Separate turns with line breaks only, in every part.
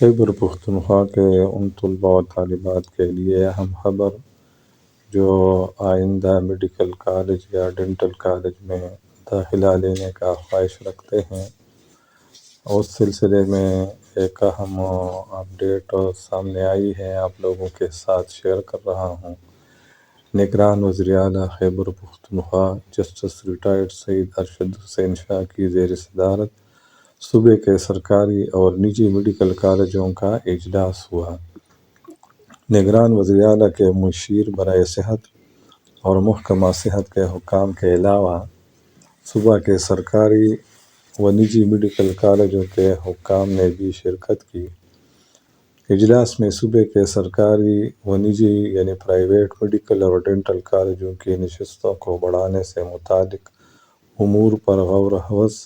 خیبر پختونخوا کے ان طلباء و طالبات کے لیے اہم خبر جو آئندہ میڈیکل کالج یا ڈینٹل کالج میں داخلہ لینے کا خواہش رکھتے ہیں، اس سلسلے میں ایک اہم اپڈیٹ سامنے آئی ہے، آپ لوگوں کے ساتھ شیئر کر رہا ہوں۔ نگران وزیر اعلیٰ خیبر پختونخوا جسٹس ریٹائرڈ سید ارشد حسین شاہ کی زیر صدارت صوبے کے سرکاری اور نجی میڈیکل کالجوں کا اجلاس ہوا۔ نگران وزیر اعلیٰ کے مشیر برائے صحت اور محکمہ صحت کے حکام کے علاوہ صوبہ کے سرکاری و نجی میڈیکل کالجوں کے حکام نے بھی شرکت کی۔ اجلاس میں صوبے کے سرکاری و نجی یعنی پرائیویٹ میڈیکل اور ڈینٹل کالجوں کی نشستوں کو بڑھانے سے متعلق امور پر غور و خوض۔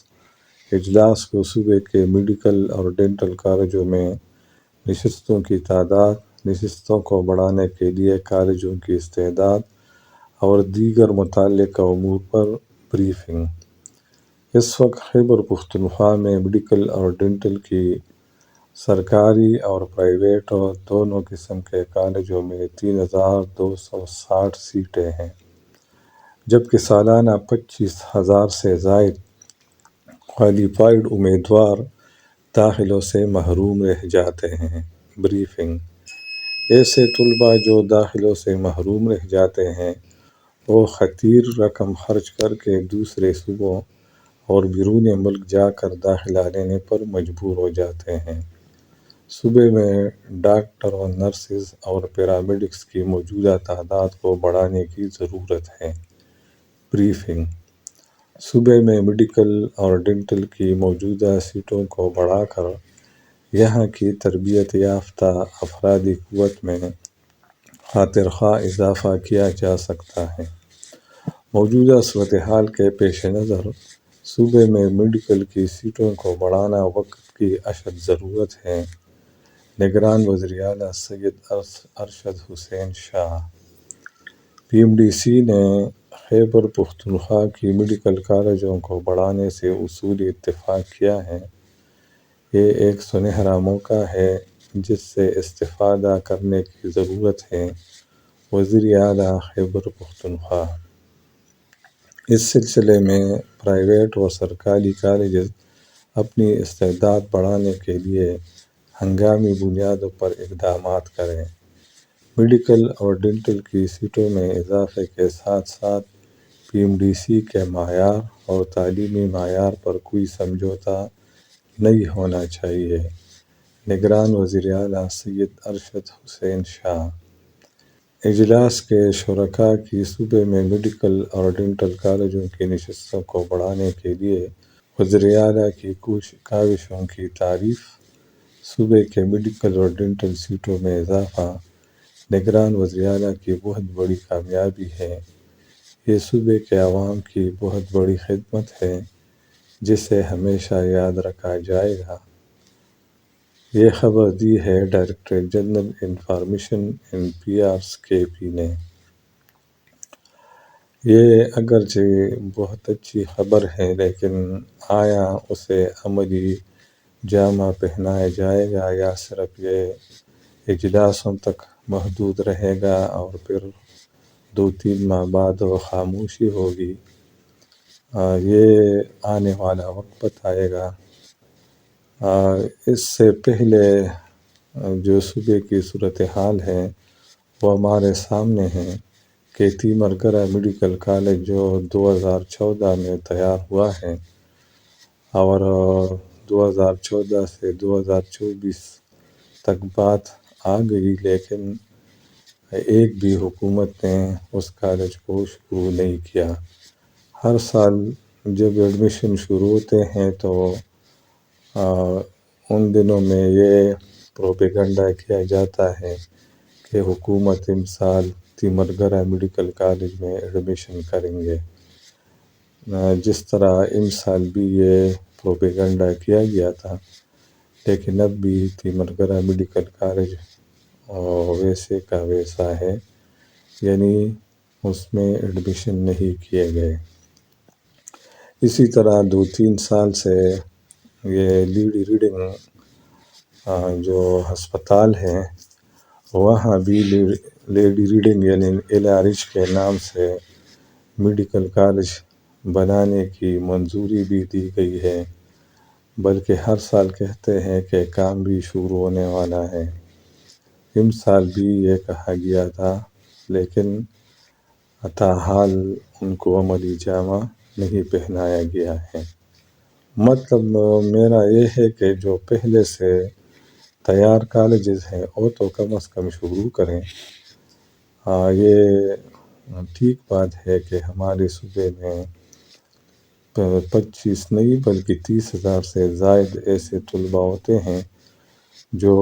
اجلاس کو صوبے کے میڈیکل اور ڈینٹل کالجوں میں نشستوں کی تعداد، نشستوں کو بڑھانے کے لیے کالجوں کی استعداد اور دیگر متعلقہ امور پر بریفنگ۔ اس وقت خیبر پختونخوا میں میڈیکل اور ڈینٹل کی سرکاری اور پرائیویٹ دونوں قسم کے کالجوں میں 3260 سیٹیں ہیں، جبکہ سالانہ 25,000 سے زائد کوالیفائڈ امیدوار داخلوں سے محروم رہ جاتے ہیں۔ بریفنگ۔ ایسے طلباء جو داخلوں سے محروم رہ جاتے ہیں، وہ خطیر رقم خرچ کر کے دوسرے صوبوں اور بیرون ملک جا کر داخلہ لینے پر مجبور ہو جاتے ہیں۔ صوبے میں ڈاکٹروں، نرسز اور پیرامیڈکس کی موجودہ تعداد کو بڑھانے کی ضرورت ہے۔ بریفنگ۔ صوبے میں میڈیکل اور ڈینٹل کی موجودہ سیٹوں کو بڑھا کر یہاں کی تربیت یافتہ افرادی قوت میں خاطر خواہ اضافہ کیا جا سکتا ہے۔ موجودہ صورتحال کے پیش نظر صوبے میں میڈیکل کی سیٹوں کو بڑھانا وقت کی اشد ضرورت ہے۔ نگران وزیر اعلیٰ سید ارشد حسین شاہ PMDC نے خیبر پختونخوا کی میڈیکل کالجوں کو بڑھانے سے اصولی اتفاق کیا ہے۔ یہ ایک سنہرا موقع ہے جس سے استفادہ کرنے کی ضرورت ہے۔ وزیر اعلیٰ خیبر پختونخوا۔ اس سلسلے میں پرائیویٹ و سرکاری کالجز اپنی استعداد بڑھانے کے لیے ہنگامی بنیادوں پر اقدامات کریں۔ میڈیکل اور ڈینٹل کی سیٹوں میں اضافے کے ساتھ ساتھ PMDC کے معیار اور تعلیمی معیار پر کوئی سمجھوتہ نہیں ہونا چاہیے۔ نگران وزیر اعلیٰ سید ارشد حسین شاہ۔ اجلاس کے شرکاء کی صوبے میں میڈیکل اور ڈینٹل کالجوں کی نشستوں کو بڑھانے کے لیے وزیر اعلیٰ کی کاوشوں کی تعریف۔ صوبے کے میڈیکل اور ڈینٹل سیٹوں میں اضافہ نگران وزیر اعلیٰ کی بہت بڑی کامیابی ہے۔ یہ صوبے کے عوام کی بہت بڑی خدمت ہے جسے ہمیشہ یاد رکھا جائے گا۔ یہ خبر دی ہے directorate general information and PRs KP نے۔ یہ اگرچہ بہت اچھی خبر ہے، لیکن آیا اسے عملی جامہ پہنایا جائے گا یا صرف یہ اجلاسوں تک محدود رہے گا اور پھر 2-3 ماہ بعد وہ خاموشی ہوگی؟ یہ آنے والا وقت بتائے گا۔ اس سے پہلے جو صوبے کی صورتحال ہے وہ ہمارے سامنے ہے کہ تیمرگرہ میڈیکل کالج جو 2014 میں تیار ہوا ہے اور 2014 سے 2024 تک بات آ گئی، لیکن ایک بھی حکومت نے اس کالج کو شروع نہیں کیا۔ ہر سال جب ایڈمیشن شروع ہوتے ہیں تو ان دنوں میں یہ پروپیگنڈا کیا جاتا ہے کہ حکومت امسال تیمرگرہ میڈیکل کالج میں ایڈمیشن کریں گے۔ جس طرح امسال بھی یہ پروپیگنڈا کیا گیا تھا، لیکن اب بھی تیمرگرہ میڈیکل کالج ویسے کا ویسا ہے، یعنی اس میں ایڈمیشن نہیں کیے گئے۔ اسی طرح 2-3 سال سے یہ لیڈ ریڈنگ جو ہسپتال ہیں وہاں بھی لیڈی ریڈنگ یعنی LRH کے نام سے میڈیکل کالج بنانے کی منظوری بھی دی گئی ہے، بلکہ ہر سال کہتے ہیں کہ کام بھی شروع ہونے والا ہے۔ اس سال بھی یہ کہا گیا تھا، لیکن تاحال ان کو عملی جامہ نہیں پہنایا گیا ہے۔ مطلب میرا یہ ہے کہ جو پہلے سے تیار کالجز ہیں وہ تو کم از کم شروع کریں۔ یہ ٹھیک بات ہے کہ ہمارے صوبے میں 25 نہیں بلکہ 30,000 سے زائد ایسے طلباء ہوتے ہیں جو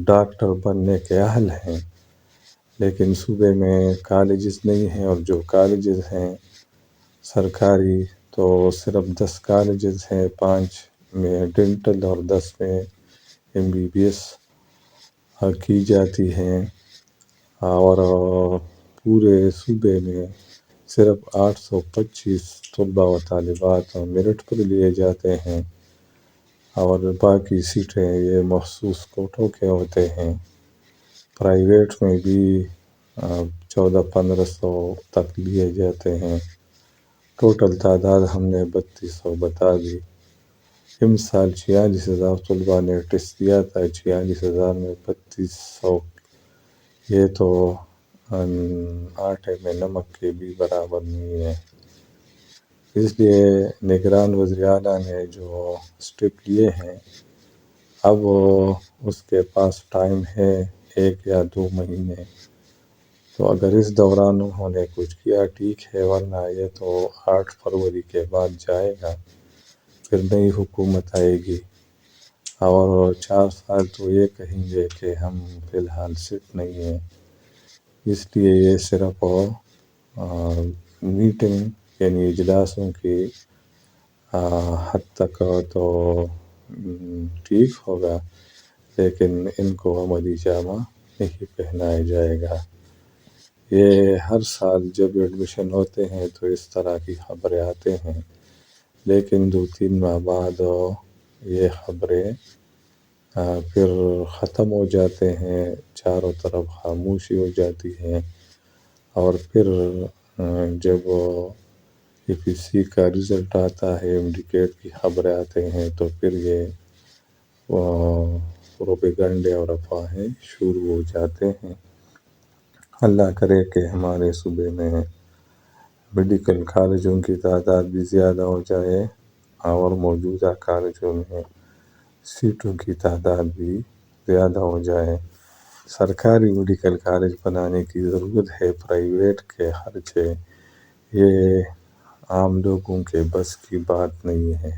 ڈاکٹر بننے کے اہل ہیں، لیکن صوبے میں کالجز نہیں ہیں، اور جو کالجز ہیں سرکاری تو صرف 10 کالجز ہیں، 5 میں ڈینٹل اور 10 میں MBBS کی جاتی ہیں، اور پورے صوبے میں صرف 825 طلباء و طالبات میرٹ پر لیے جاتے ہیں، اور باقی سیٹیں یہ مخصوص کوٹوں کے ہوتے ہیں۔ پرائیویٹ میں بھی 1400-1500 تک لیے جاتے ہیں۔ ٹوٹل تعداد ہم نے 3200 بتا دی۔ اس سال 46,000 طلباء نے ٹیسٹ دیا تھا، 46,000 میں 3200، یہ تو آٹے میں نمک کے بھی برابر نہیں ہے۔ اس لیے نگران وزیر اعلیٰ نے جو اسٹیپ لیے ہیں، اب اس کے پاس ٹائم ہے 1 یا 2 مہینے، تو اگر اس دوران انہوں نے کچھ کیا ٹھیک ہے، ورنہ یہ تو 8 فروری کے بعد جائے گا، پھر نئی حکومت آئے گی، اور 4 سال تو یہ کہیں گے کہ ہم فی الحال سیٹ نہیں ہیں۔ اس لیے یہ صرف میٹنگ یعنی اجلاسوں کی حد تک تو ٹھیک ہوگا، لیکن ان کو عملی جامہ نہیں پہنایا جائے گا۔ یہ ہر سال جب ایڈمیشن ہوتے ہیں تو اس طرح کی خبریں آتے ہیں، لیکن 2-3 ماہ بعد یہ خبریں پھر ختم ہو جاتے ہیں، چاروں طرف خاموشی ہو جاتی ہے، اور پھر جب EPC کا رزلٹ آتا ہے، امڈیکیٹ کی خبریں آتے ہیں، تو پھر یہ پروپیگنڈے اور افواہیں شروع ہو جاتے ہیں۔ اللہ کرے کہ ہمارے صوبے میں میڈیکل کالجوں کی تعداد بھی زیادہ ہو جائے، اور موجودہ کالجوں میں سیٹوں کی تعداد بھی زیادہ ہو جائے۔ سرکاری میڈیکل کالج بنانے کی ضرورت ہے، پرائیویٹ کے خرچے یہ عام لوگوں کے بس کی بات نہیں ہے۔